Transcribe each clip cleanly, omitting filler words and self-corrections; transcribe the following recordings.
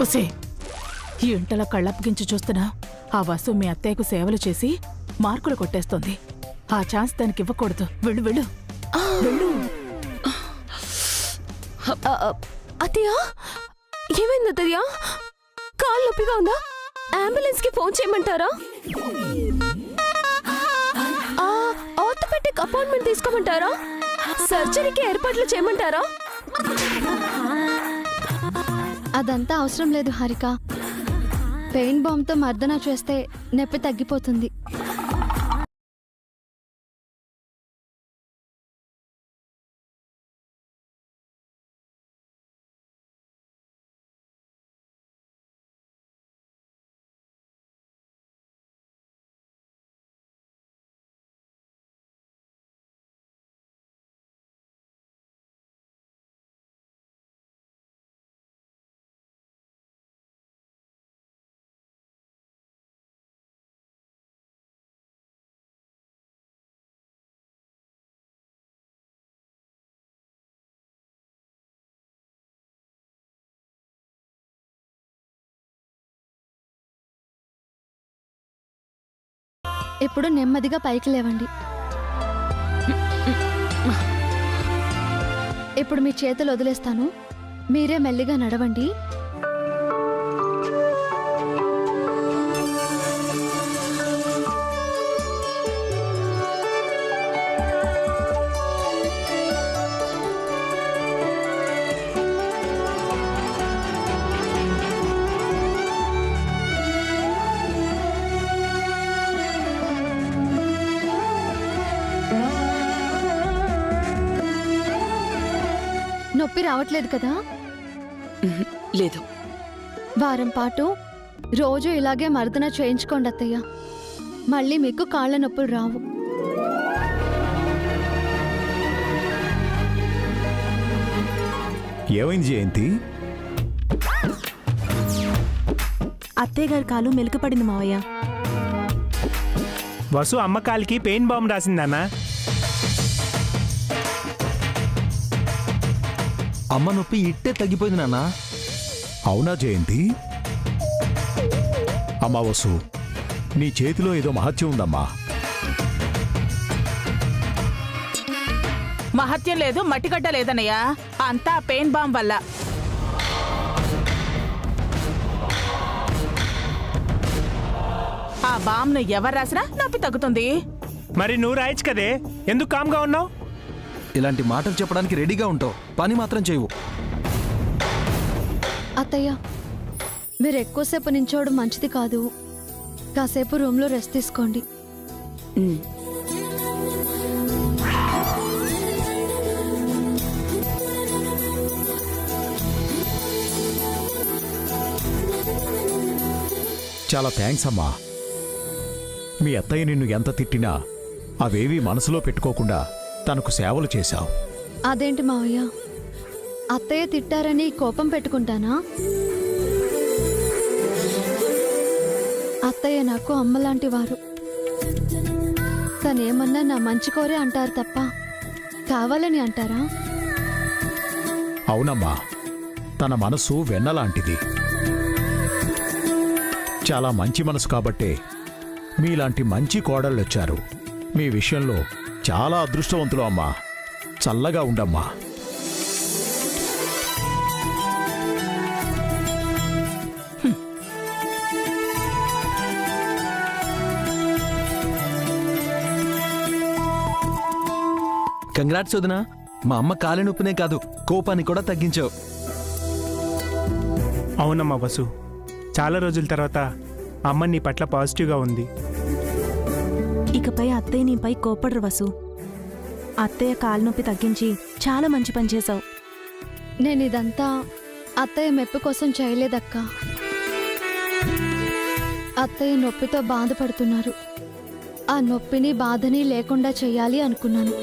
ఒసే, ఈ ఇంటలో కళ్ళప్పగించి చూస్తున్నా ఆ వసు మీ అత్తయ్యకు సేవలు చేసి మార్కులు కొట్టేస్తోంది. ఆ ఛాన్స్ దానికి ఇవ్వకూడదు. వెళ్ళు వెళ్ళు వెళ్ళు. అత్తయ్య, ఏమైంది అత్తయ్య? కాళ్ళు నొప్పిగా ఉందా? అంబులెన్స్ కి ఫోన్ చేయమంటారా? ఆర్థోపెడిక్ అపాయింట్మెంట్ తీసుకోమంటారా? సర్జరీకి ఏర్పాట్లు చేయమంటారా? అదంతా అవసరం లేదు హారిక. పెయిన్ బాంబ్తో మర్దన చేస్తే నొప్పి తగ్గిపోతుంది. ఇప్పుడు నెమ్మదిగా పైకి లేవండి. ఇప్పుడు మీ చేతులు వదిలేస్తాను, మీరే మెల్లిగా నడవండి. నొప్పి రావట్లేదు కదా? లేదు. వారం పాటు రోజు ఇలాగే మర్దన చేయించుకోండి అత్తయ్య. మళ్ళీ మీకు కాళ్ళ నొప్పులు రావు. ఏమైంది జయంతి? అత్తయ్య గారి కాలు మెలికపడింది మావయ్య. వసు అమ్మ కాలికి పెయిన్ బాంబ్ రాసిందన్నా. అమ్మ నొప్పి ఇట్టే తగ్గిపోయింది నాన్న. అవునా జయంతి? అమ్మా వసు, నీ చేతిలో ఏదో మహత్యం ఉందమ్మా. మహత్యం లేదు, మట్టిగడ్డ లేదన్నయ్యా. అంతా పెయిన్ బాంబ్ వల్ల. ఆ బాంబ్ను ఎవరు రాసినా నొప్పి తగ్గుతుంది. మరి నువ్వు రాయచ్చు కదే, ఎందుకు కామ్గా ఉన్నావు? ఇలాంటి మాటలు చెప్పడానికి రెడీగా ఉంటావు, పని మాత్రం చేయవు. అత్తయ్య, మీరు ఎక్కువసేపు నించోవడం మంచిది కాదు. కాసేపు రూమ్లో రెస్ట్ తీసుకోండి. చాలా థ్యాంక్స్ అమ్మా. మీ అత్తయ్య నిన్ను ఎంత తిట్టినా అవేవీ మనసులో పెట్టుకోకుండా తనకు సేవలు చేశావు. అదేంటి మావయ్య, అత్తయ్య తిట్టారని కోపం పెట్టుకుంటానా? అత్తయ్య నాకు అమ్మలాంటి వారు. తనేమన్నా నా మంచి కోరే అంటారు తప్ప కావాలని అంటారా? అవునమ్మా, తన మనసు వెన్నలాంటిది. చాలా మంచి మనసు కాబట్టే మీలాంటి మంచి కోడళ్ళొచ్చారు. మీ విషయంలో చాలా అదృష్టవంతులు అమ్మా. చల్లగా ఉండమ్మా. కంగ్రాట్స్ వదినా, మా అమ్మ కాలి నొప్పినే కాదు కోపాన్ని కూడా తగ్గించావు. అవునమ్మా వసు, చాలా రోజుల తర్వాత అమ్మ నీ పట్ల పాజిటివ్గా ఉంది. ఇకపై అత్తయ్య నీపై కోపడరు వసు. అత్తయ్య కాలు నొప్పి తగ్గించి చాలా మంచి పని చేశావు. నేను ఇదంతా అత్తయ్య మెప్పు కోసం చేయలేదక్క. అత్తయ్య నొప్పితో బాధపడుతున్నారు. ఆ నొప్పిని బాధని లేకుండా చెయ్యాలి అనుకున్నాను.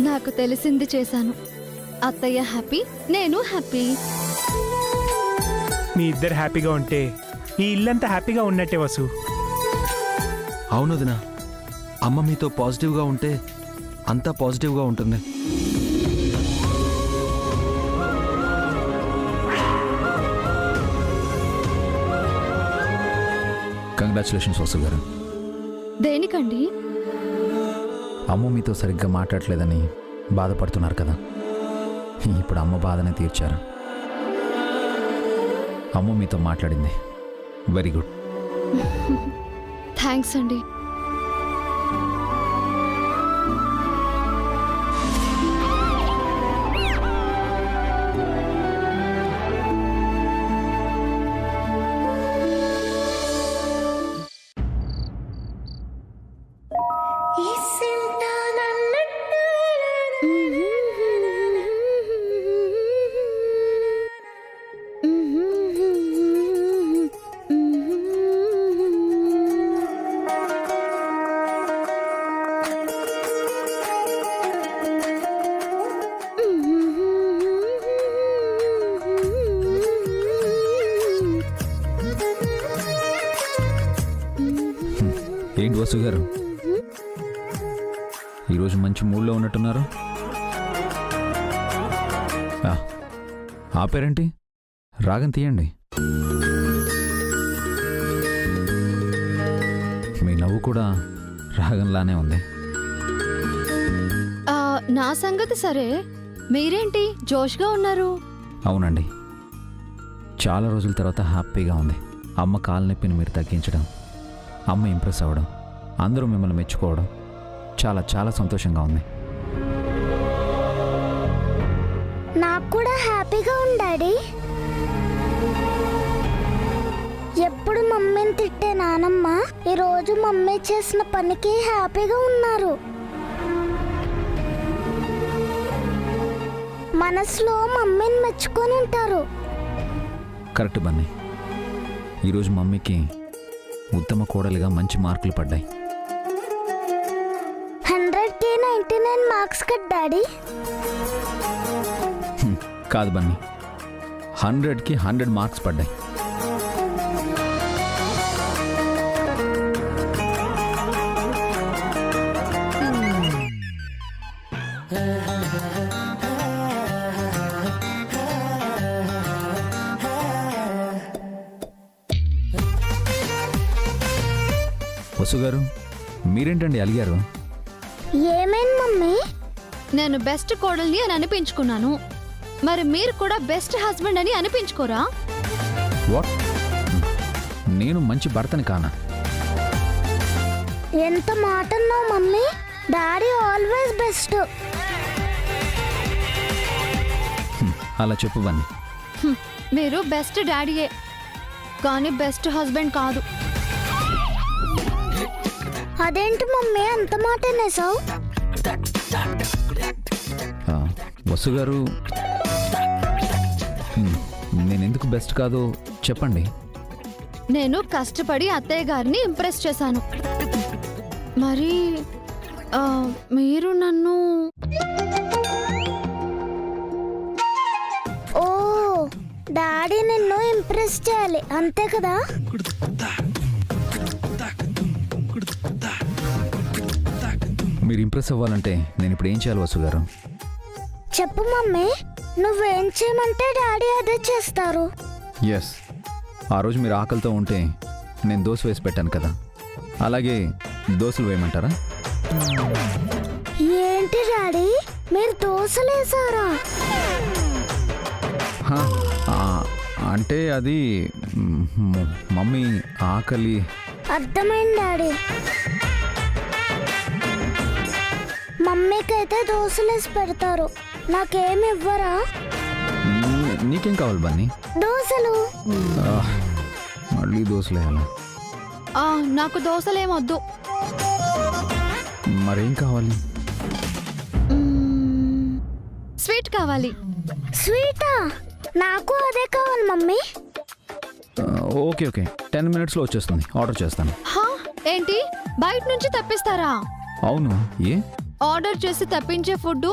నాకు తెలిసింది చేశాను. అత్తయ్య హ్యాపీ, నేను హ్యాపీ. మీ ఇద్దరు హ్యాపీగా ఉంటే ఈ ఇల్లంతా హ్యాపీగా ఉన్నట్టే వసు. అవును వదినా, అమ్మ మీతో పాజిటివ్గా ఉంటే అంతా పాజిటివ్గా ఉంటుంది. కంగ్రాచులేషన్స్ వసు గారు. దేనికండి? అమ్మ మీతో సరిగ్గా మాట్లాడలేదని బాధపడుతున్నారు కదా, ఇప్పుడు అమ్మ బాధనే తీర్చారు. అమ్మ మీతో మాట్లాడింది. Very good. థ్యాంక్స్ అండి. ఏంటి వసు గారు, ఈరోజు మంచి మూడ్లో ఉన్నట్టున్నారు. ఆపారేంటి? రాగం తీయండి. మీ నవ్వు కూడా రాగంలానే ఉంది. నా సంగతి సరే, మీరేంటి జోష్గా ఉన్నారు? అవునండి, చాలా రోజుల తర్వాత హ్యాపీగా ఉంది. అమ్మ కాలు నొప్పిని మీరు తగ్గించడం, అమ్మ ఇంప్రెస్ అవ్వడం, అందరూ మిమ్మల్ని మెచ్చుకోవడం చాలా చాలా సంతోషంగా ఉంది. నాకు కూడా హ్యాపీగా ఉంది డాడీ. ఎప్పుడు మమ్మీని తిట్టే నానమ్మ ఈరోజు మమ్మీ చేసిన పనికి హ్యాపీగా ఉన్నారు. మనసులో మమ్మీని మెచ్చుకొని ఉంటారు. కరెక్ట్ బన్నీ, ఈరోజు మమ్మీకి ఉత్తమ కోడలిగా మంచి మార్కులు పడ్డాయి. 100కి 99 మార్క్స్ కట్ డాడీ. కాదు బన్నీ, 100కి 100 మార్క్స్ పడ్డాయి. వసు గారు, మీరేంటండి అలిగారు? ఏమైంది మమ్మీ? నేను బెస్ట్ కోడల్ని అని అనిపించుకున్నాను, మరి మీరు కూడా బెస్ట్ హస్బెండ్ అని అనిపించుకోరా? వాట్? నేను మంచి భర్తని కానా? ఎంత మాట అన్నావు మమ్మీ. Daddy always best. అలా చెప్పు బన్నీ. మీరు బెస్ట్ డాడీయే, కానీ బెస్ట్ హస్బెండ్ కాదు. అదేంటి మమ్మీ అంత మాట అనేసావు? వసు గారు, నేనెందుకు బెస్ట్ కాదో చెప్పండి. నేను కష్టపడి అత్తయ్య గారిని ఇంప్రెస్ చేశాను, మరి మీరు నన్ను... ఓ, డాడీ నిన్ను ఇంప్రెస్ చేయాలి అంతే కదా? మీరు ఇంప్రెస్ అవ్వాలంటే నేను ఇప్పుడు ఏం చేయాలి వసు గారు? చెప్పు మమ్మీ, నువ్వేం చేయమంటే డాడీ అదే చేస్తారు. ఎస్, ఆ రోజు మీరు ఆకలితో ఉంటే నేను దోశ వేసి పెట్టాను కదా, అలాగే దోశలు వేయమంటారా? ఏంటి డాడీ, మీరు దోశలు వేసారా? అంటే అది మమ్మీ ఆకలి. అర్థమైంది డాడీ. మమ్మీకైతే దోశలు వేసి పెడతారు, నాకేమి ఇవ్వరా? నీకేం కావాలి బన్నీ? దోశలు. మళ్ళీ దోశలు వేయాలా? నాకు దోశలేమొద్దు. మరేం కావాలి? స్వీట్ కావాలి. స్వీటా? నాకు అదే కావాలి మమ్మీ. ఓకే ఓకే, 10 minutesలో వచ్చేస్తుంది, ఆర్డర్ చేస్తాను. ఏంటి, బయట నుంచి తెప్పిస్తారా? అవును, ఏ? ఆర్డర్ చేసి తప్పించే ఫుడ్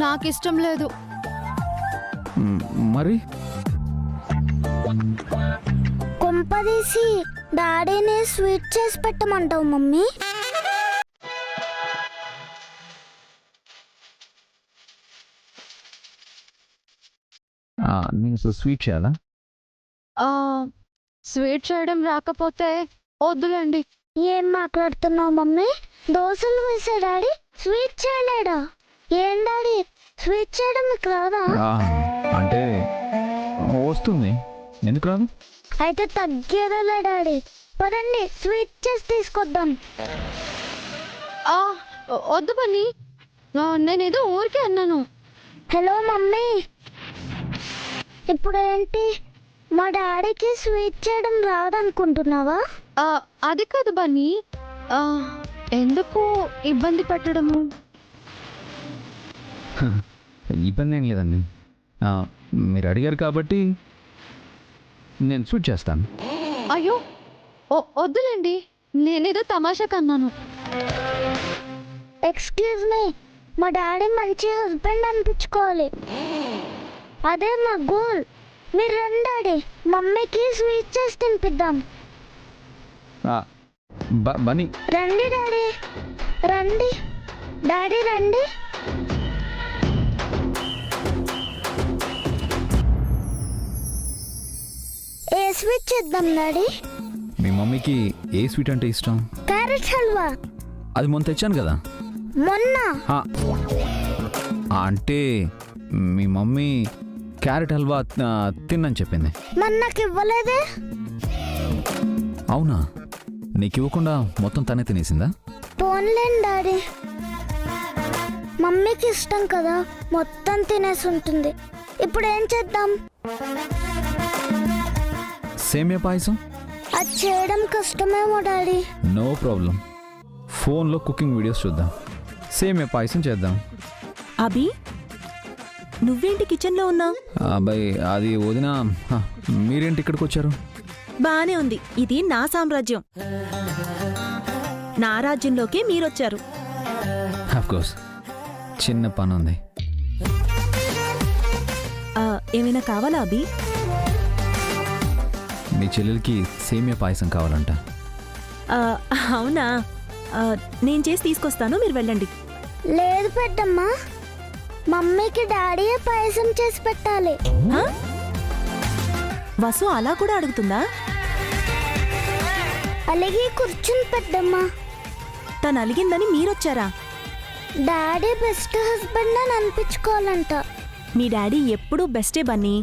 నాకు ఇష్టం లేదు. మరి కొంపదీసి డాడీని స్వీట్ చేసి పెట్టమంటావు మమ్మీ? నేను స్వీట్ చేయాలా? స్వీట్ చేయడం రాకపోతే వద్దులేండి. ఏం మాట్లాడుతున్నావు మమ్మీ? దోశలు వేసా డాడీ, స్వీట్ చేయలేడా? ఏం డాడీ, స్వీట్ చేయడం మీకు రాదా? అంటే వస్తుంది, ఎందుకు రాదు? అయితే తగ్గేదేలే డాడీ. పదండి స్వీట్ చేసి తీసుకొద్దాం. వద్దు బన్నీ, నేనేదో ఊరికే అన్నాను. హలో మమ్మీ, ఇప్పుడు ఏంటి, మా డాడీకి స్వీట్ చేయడం రాదనుకుంటున్నావా? అది కాదు బన్నీ, ఎందుకు ఇబ్బంది పెట్టడము? ఇబ్బంది ఏం లేదండి, మీరు అడిగారు కాబట్టి నేను స్వీట్ చేస్తాను. అయ్యో వద్దులేండి, నేనేదో తమాషాకి అన్నాను. ఎక్స్క్యూజ్ మీ, మా డాడీ మంచి హస్బెండ్ అనిపించుకోవాలి, అదే మా గోల్. మీరు రండి డాడీ, మమ్మీకి స్వీట్ చేసి తినిపిద్దాం. బన్నీ రండి డాడీ, రండి డాడీ, రండి. ఏ స్వీట్ చేద్దాం డాడీ? మీ మమ్మీకి ఏ స్వీట్ అంటే ఇష్టం? క్యారెట్ హల్వా. అది మొన్న తెచ్చాను కదా. మొన్న ఆ, అంటే మీ మమ్మీ క్యారెట్ హల్వా తిన్నని చెప్పింది. మరి నాకు ఇవ్వలేదే? అవునా, నీకు ఇవ్వకుండా మొత్తం తనే తినేసిందా? పోన్లేండి డాడీ, మమ్మీకి ఇష్టం కదా, మొత్తం తినేసి ఉంటుంది. ఇప్పుడు ఏం చేద్దాం? సేమియా పాయసం? అది చేయడం కష్టమేమో డాడీ. నో ప్రాబ్లం, ఫోన్లో కుకింగ్ వీడియోస్ చూద్దాం, సేమియా పాయసం చేద్దాం. అభి, నువ్వేంటి కిచెన్లో ఉన్నావు? అబ్బాయి అది వదిన, మీరేంటి ఇక్కడికి వచ్చారు? బానే ఉంది, ఇది నా సామ్రాజ్యం, నా రాజ్యంలోకి మీరొచ్చారు. కోర్స్, చిన్న పని ఉంది. ఏమైనా కావాలా అభి? మీ చెల్లెలకి సేమియా పాయసం కావాలంట. అవునా, నేను చేసి తీసుకొస్తాను, మీరు వెళ్ళండి. లేదు పెద్దమ్మా, మమ్మీకి డాడీయే పాయసం చేసి పెట్టాలి. హ? వసు అలా కూడా అడుగుతుందా? అలాగే కూర్చుని పెద్దమ్మా. తను అలిగిందని మీరొచ్చారా? డాడీ బెస్ట్ హస్బెండ్ అని అనిపించుకోవాలంట. మీ డాడీ ఎప్పుడూ బెస్టే బన్నీ.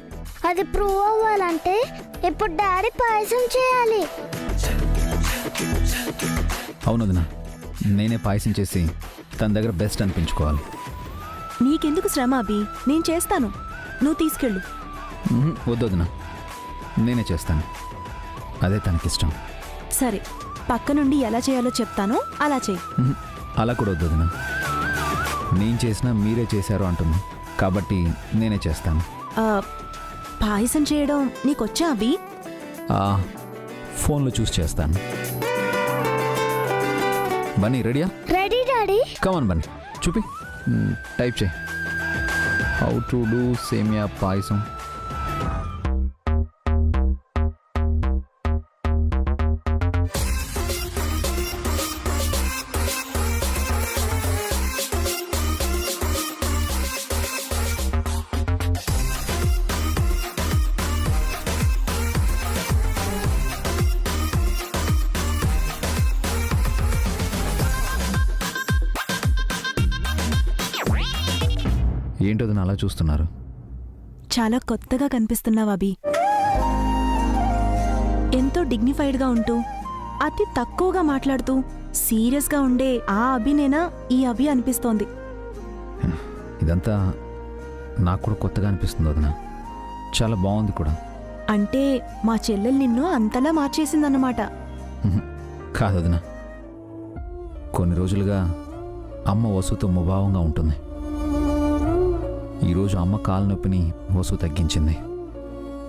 అది ప్రూవ్ అవ్వాలంటే ఇప్పుడు డాడీ పాయసం చేయాలి. అవును వదిన, నేనే పాయసం చేసి తన దగ్గర బెస్ట్ అనిపించుకోవాలి. నీకెందుకు శ్రమ అభి, నేను చేస్తాను, నువ్వు తీసుకెళ్ళు. వద్దు వదిన, నేనే చేస్తాను, అదే తనకిష్టం. సరే, పక్క నుండి ఎలా చేయాలో చెప్తానో అలా చేయి. అలా కూడా వద్దు వదిన, నేను చేసినా మీరే చేశారు అంటుంది కాబట్టి నేనే చేస్తాను. పాయసం చేయడం నీకొచ్చా అభి? ఫోన్లో చూసి చేస్తాను. బన్నీ రెడీయా? Ready daddy. కమాన్ బన్నీ, చూపి, టైప్ చేయి. హౌ టు డూ సేమియా పాయసం. ఏంటో అలా చూస్తున్నారు? చాలా కొత్తగా కనిపిస్తున్నావు అభి. ఎంతో డిగ్నిఫైడ్గా ఉంటూ అతి తక్కువగా మాట్లాడుతూ సీరియస్గా ఉండే ఆ అభినేనా ఈ అభి అనిపిస్తోంది. ఇదంతా నాకు కూడా కొత్తగా అనిపిస్తుంది వదిన, చాలా బాగుంది కూడా. అంటే మా చెల్లెలు నిన్ను అంతలా మార్చేసిందన్నమాట. కాదు వదిన, కొన్ని రోజులుగా అమ్మ వసుతో ముభావంగా ఉంటుంది. ఈరోజు అమ్మ కాలు నొప్పిని వసు తగ్గించింది.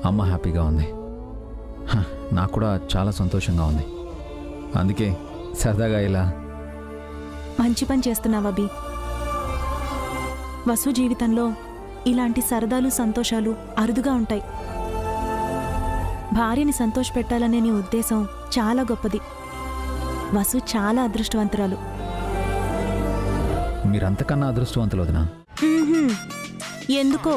అమ్మ హ్యాపీగా ఉంది, నాకు కూడా చాలా సంతోషంగా ఉంది. అందుకే సరదాగా ఇలా. మంచి పని చేస్తున్నావు అభి. వసు జీవితంలో ఇలాంటి సరదాలు సంతోషాలు అరుదుగా ఉంటాయి. భార్యని సంతోషపెట్టాలనే నీ ఉద్దేశం చాలా గొప్పది. వసు చాలా అదృష్టవంతురాలు. మీరంతకన్నా అదృష్టవంతులు వదినా. ఎందుకో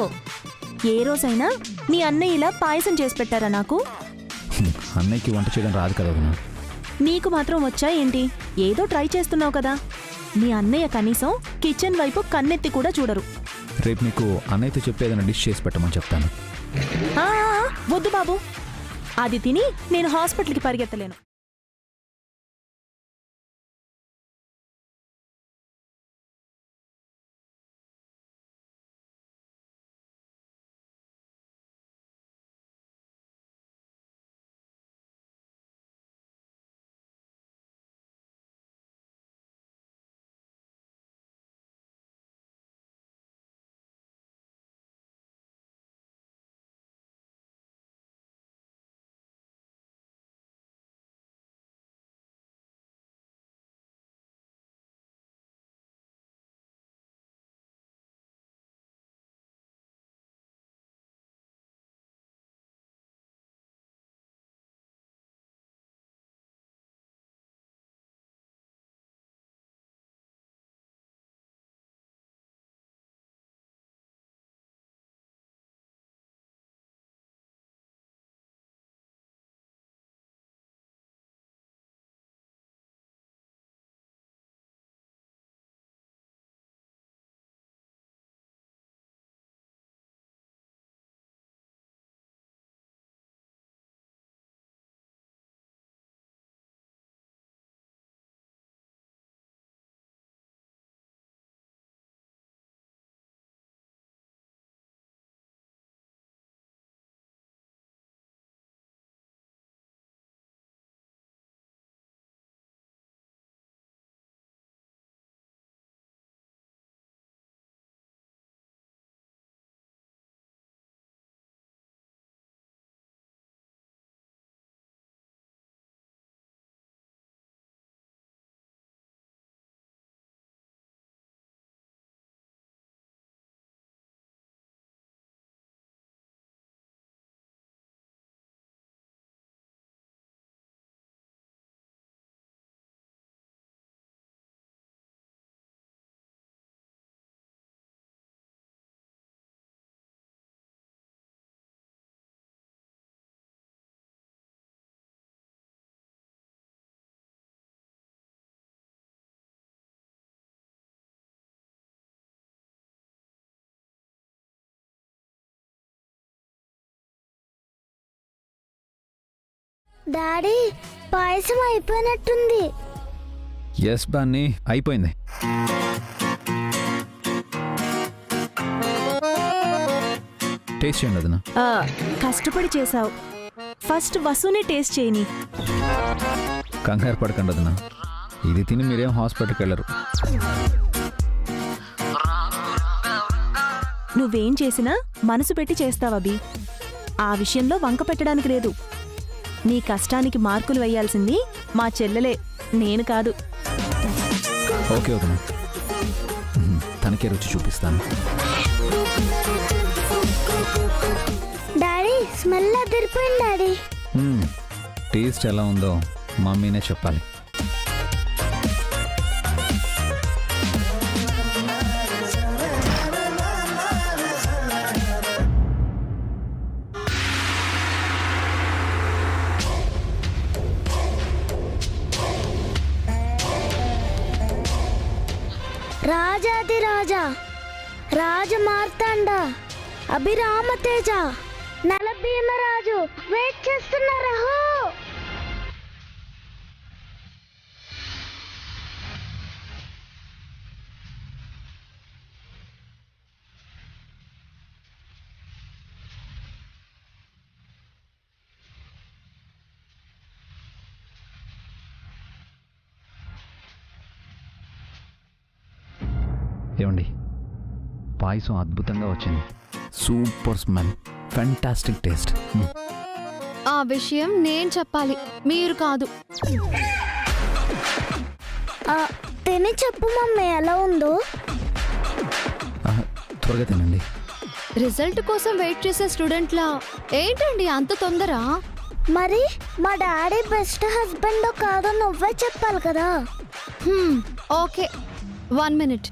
ఏ రోజైనా నీ అన్నయ్య ఇలా పాయసం చేసి పెట్టారా నాకు? అన్నయ్యకి వంట చేయడం రాదు కదా వదినా. నీకు మాత్రం వచ్చా ఏంటి? ఏదో ట్రై చేస్తున్నావు కదా. మీ అన్నయ్య కనీసం కిచెన్ వైపు కన్నెత్తి కూడా చూడరు. రేపు మీకు అన్నయ్యతో చెప్పి ఏదైనా డిష్ చేసి పెట్టమని చెప్తాను. ఆ, వద్దు బాబు, అది తిని నేను హాస్పిటల్కి పరిగెత్తలేను. డాడీ, పాయసం అయిపోయినట్టుంది. ఎస్ బాన్ని, అయిపోయింది. టేస్ట్ చేయండి వదినా. కష్టపడి చేసావు. ఫస్ట్ వసునే టేస్ట్ చేయని. కంగారు పడకండి వదినా, ఇది తిని మీరేం హాస్పిటల్కి వెళ్ళరు. నువ్వేం చేసినా మనసు పెట్టి చేస్తావబి. ఆ విషయంలో వంక పెట్టడానికి లేదు. నీ కష్టానికి మార్కులు వేయాల్సింది మా చెల్లెలే, నేను కాదు. ఓకే వదినా, తనకే రుచి చూపిస్తాను. డాడీ, స్మెల్ అదిరిపోయింది డాడీ. టేస్ట్ ఎలా ఉందో మమ్మీనే చెప్పాలి. రాజాది రాజా, రాజమార్తాండ, అభిరామతేజ, నలభీమరాజు వెయిట్ చేస్తున్నారు. ఏమండి, పాయసం అద్భుతంగా వచ్చింది. Super smell, fantastic taste. ఆ విషయం నేను చెప్పాలి, మీరు కాదు. తిని చెప్పు మమ్మీ ఎలా ఉందో. త్వరగా తినండి. రిజల్ట్ కోసం వెయిట్ చేసే స్టూడెంట్లా ఏంటండి అంత తొందర? మరి మా డాడీ బెస్ట్ హస్బెండ్ కాదో నువ్వే చెప్పాలి కదా. Okay, 1 minute.